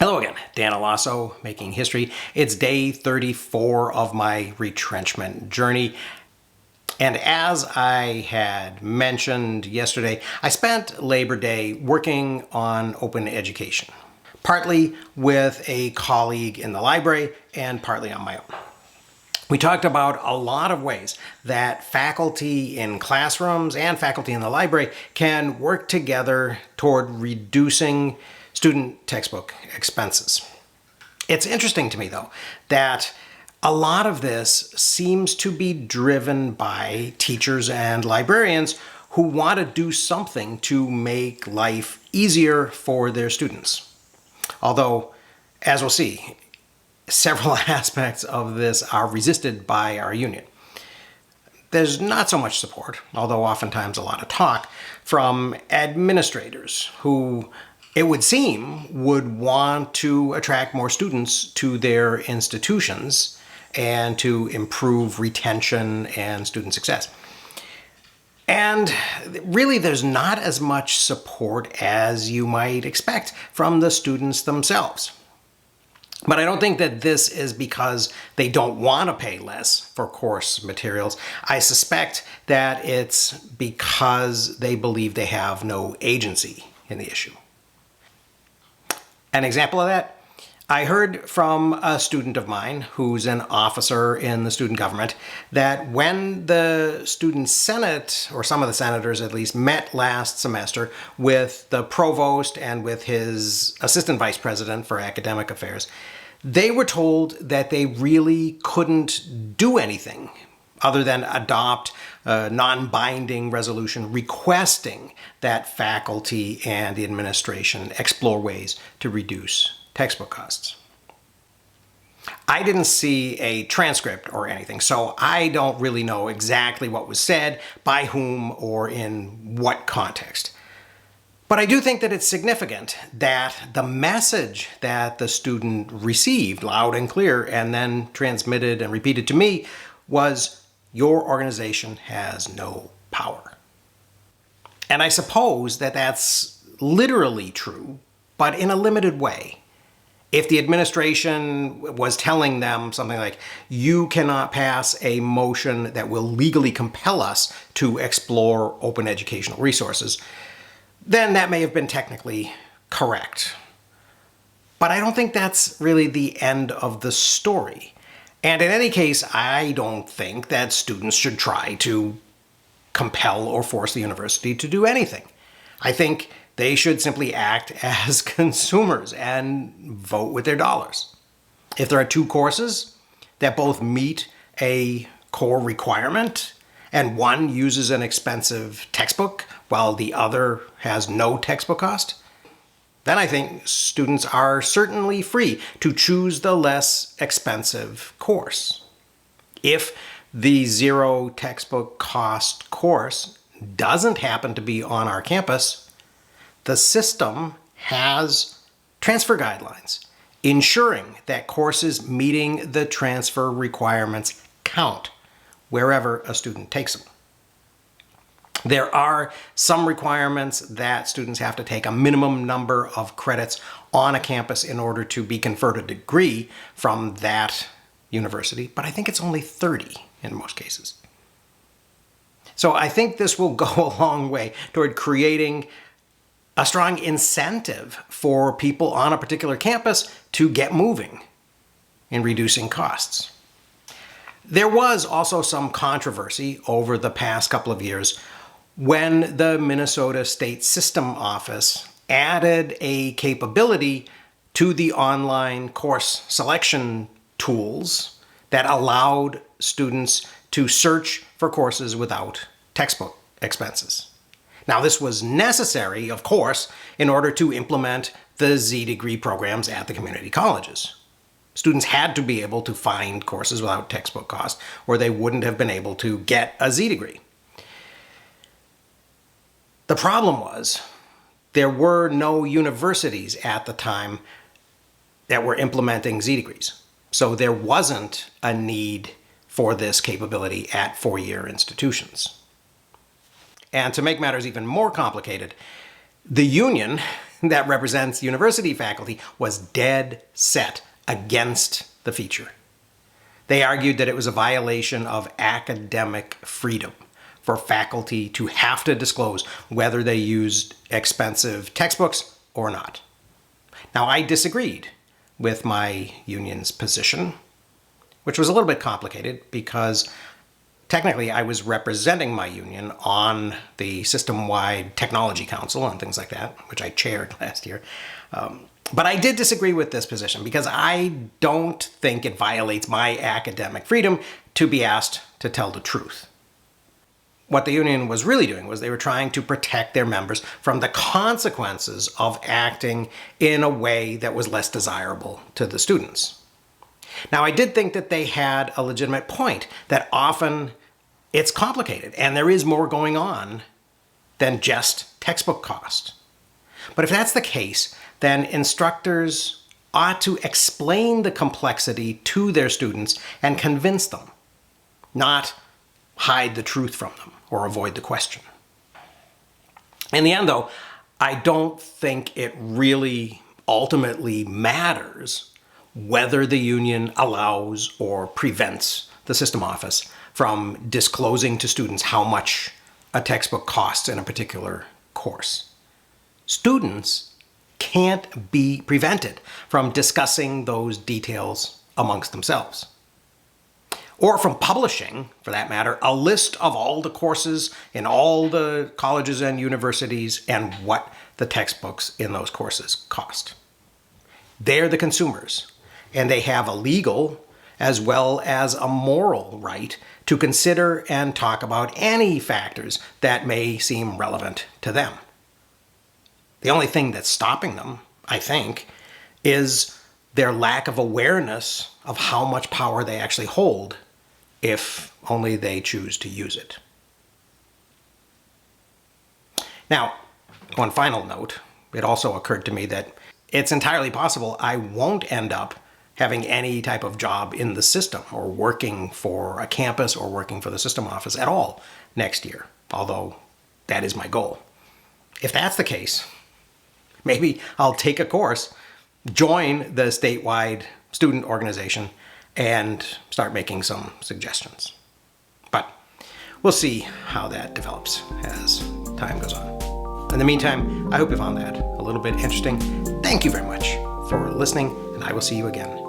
Hello again, Dan Alasso, Making History. It's day 34 of my retrenchment journey. And as I had mentioned yesterday, I spent Labor Day working on open education, partly with a colleague in the library and partly on my own. We talked about a lot of ways that faculty in classrooms and faculty in the library can work together toward reducing student textbook expenses. It's interesting to me, though, that a lot of this seems to be driven by teachers and librarians who want to do something to make life easier for their students. Although, as we'll see, several aspects of this are resisted by our union. There's not so much support, although oftentimes a lot of talk, from administrators who, it would seem, would want to attract more students to their institutions and to improve retention and student success. And really, there's not as much support as you might expect from the students themselves. But I don't think that this is because they don't want to pay less for course materials. I suspect that it's because they believe they have no agency in the issue. An example of that, I heard from a student of mine who's an officer in the student government that when the student senate, or some of the senators at least, met last semester with the provost and with his assistant vice president for academic affairs, they were told that they really couldn't do anything other than adopt a non-binding resolution requesting that faculty and the administration explore ways to reduce textbook costs. I didn't see a transcript or anything, so I don't really know exactly what was said, by whom, or in what context. But I do think that it's significant that the message that the student received loud and clear and then transmitted and repeated to me was, your organization has no power. And I suppose that that's literally true, but in a limited way. If the administration was telling them something like, you cannot pass a motion that will legally compel us to explore open educational resources, then that may have been technically correct. But I don't think that's really the end of the story. And in any case, I don't think that students should try to compel or force the university to do anything. I think they should simply act as consumers and vote with their dollars. If there are two courses that both meet a core requirement and one uses an expensive textbook while the other has no textbook cost, then I think students are certainly free to choose the less expensive course. If the zero textbook cost course doesn't happen to be on our campus, the system has transfer guidelines ensuring that courses meeting the transfer requirements count wherever a student takes them. There are some requirements that students have to take a minimum number of credits on a campus in order to be conferred a degree from that university, but I think it's only 30 in most cases. So I think this will go a long way toward creating a strong incentive for people on a particular campus to get moving in reducing costs. There was also some controversy over the past couple of years when the Minnesota State System Office added a capability to the online course selection tools that allowed students to search for courses without textbook expenses. Now, this was necessary, of course, in order to implement the Z-degree programs at the community colleges. Students had to be able to find courses without textbook cost, or they wouldn't have been able to get a Z-degree. The problem was there were no universities at the time that were implementing Z-degrees. So there wasn't a need for this capability at four-year institutions. And to make matters even more complicated, the union that represents university faculty was dead set against the feature. They argued that it was a violation of academic freedom for faculty to have to disclose whether they used expensive textbooks or not. Now, I disagreed with my union's position, which was a little bit complicated because technically I was representing my union on the system-wide technology council and things like that, which I chaired last year. But I did disagree with this position because I don't think it violates my academic freedom to be asked to tell the truth. What the union was really doing was they were trying to protect their members from the consequences of acting in a way that was less desirable to the students. Now, I did think that they had a legitimate point, that often it's complicated and there is more going on than just textbook cost. But if that's the case, then instructors ought to explain the complexity to their students and convince them, not hide the truth from them or avoid the question. In the end, though, I don't think it really ultimately matters whether the union allows or prevents the system office from disclosing to students how much a textbook costs in a particular course. Students can't be prevented from discussing those details amongst themselves, or from publishing, for that matter, a list of all the courses in all the colleges and universities and what the textbooks in those courses cost. They're the consumers, and they have a legal as well as a moral right to consider and talk about any factors that may seem relevant to them. The only thing that's stopping them, I think, is their lack of awareness of how much power they actually hold if only they choose to use it. Now, one final note, it also occurred to me that it's entirely possible I won't end up having any type of job in the system or working for a campus or working for the system office at all next year, although that is my goal. If that's the case, maybe I'll take a course, join the statewide student organization, and start making some suggestions. But we'll see how that develops as time goes on. In the meantime, I hope you found that a little bit interesting. Thank you very much for listening, and I will see you again